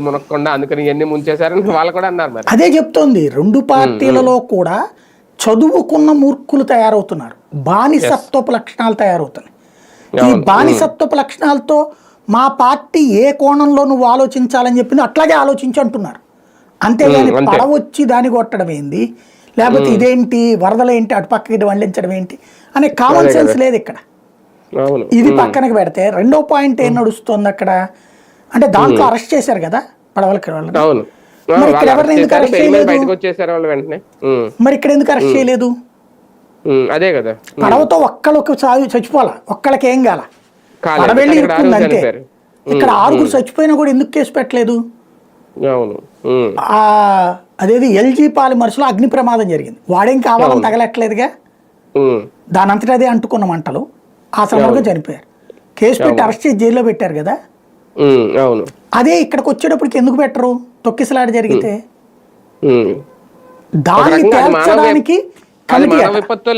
మునక్కుండా అందుకని ఇవన్నీ ముంచేశారని వాళ్ళు కూడా అన్నారు మరి. అదే చెప్తోంది, రెండు పార్టీలలో కూడా చదువుకున్న మూర్ఖులు తయారవుతున్నారు, బానిసత్వపు లక్షణాలు తయారవుతున్నాయి. ఈ బానిసత్వపు లక్షణాలతో మా పార్టీ ఏ కోణంలో నువ్వు ఆలోచించాలని చెప్పింది అట్లాగే ఆలోచించి అంటున్నారు. అంతేగాని పడవచ్చి దాన్ని కొట్టడం ఏంది, లేకపోతే ఇదేంటి వరదలేంటి అటుపక్కకి వండించడం ఏంటి అనే కామన్ సెన్స్ లేదు ఇక్కడ. ఇది పక్కనకి పెడితే రెండో పాయింట్ ఏం నడుస్తుంది అక్కడ అంటే, దాంట్లో అరెస్ట్ చేశారు కదా పడవలకి వాళ్ళని, మరి ఇక్కడ ఎవరిని ఎందుకు అరెస్ట్ చేయలేదు? మరి ఇక్కడ ఎందుకు అరెస్ట్ చేయలేదు? అదే కదా, పడవతో ఒక్కళ్ళకి చచ్చిపోవాలా, ఒక్కళ్ళకి ఏం కాల, పడవెళ్ళి ఇరుక్కుంది అంతే. ఇక్కడ 6 చచ్చిపోయినా కూడా ఎందుకు కేసు పెట్టలేదు? అదేది ఎల్జీ పాలిమర్స్లో అగ్ని ప్రమాదం జరిగింది, వాడేం కావాలని తగలట్లేదుగా, దాని అంతటా అదే అంటుకున్న మంటలు ఆ సమయంలో చనిపోయారు. కేసు పెట్టి అరెస్ట్ చేసి జైల్లో పెట్టారు కదా. అదే ఇక్కడికి వచ్చేటప్పటికి ఎందుకు పెట్టరు? తొక్కిసలాట జరిగితే దాన్ని తేల్చడానికి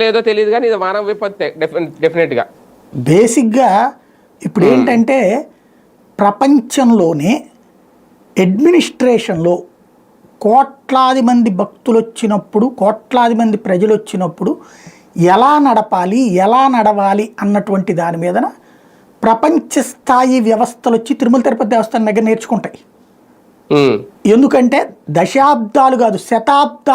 లేదో తెలియదు కానీ ఇది మానవ విపత్తే డెఫినెట్ గా. బేసిక్ గా ఇప్పుడు ఏంటంటే, ప్రపంచంలోనే అడ్మినిస్ట్రేషన్లో కోట్లాది మంది భక్తులు వచ్చినప్పుడు, కోట్లాది మంది ప్రజలు వచ్చినప్పుడు ఎలా నడపాలి, ఎలా నడవాలి అన్నటువంటి దాని మీదన ప్రపంచ స్థాయి వ్యవస్థలు వచ్చి తిరుమల తిరుపతి దేవస్థానం దగ్గర నేర్చుకుంటాయి. ఎందుకంటే దశాబ్దాలు కాదు శతాబ్దాలు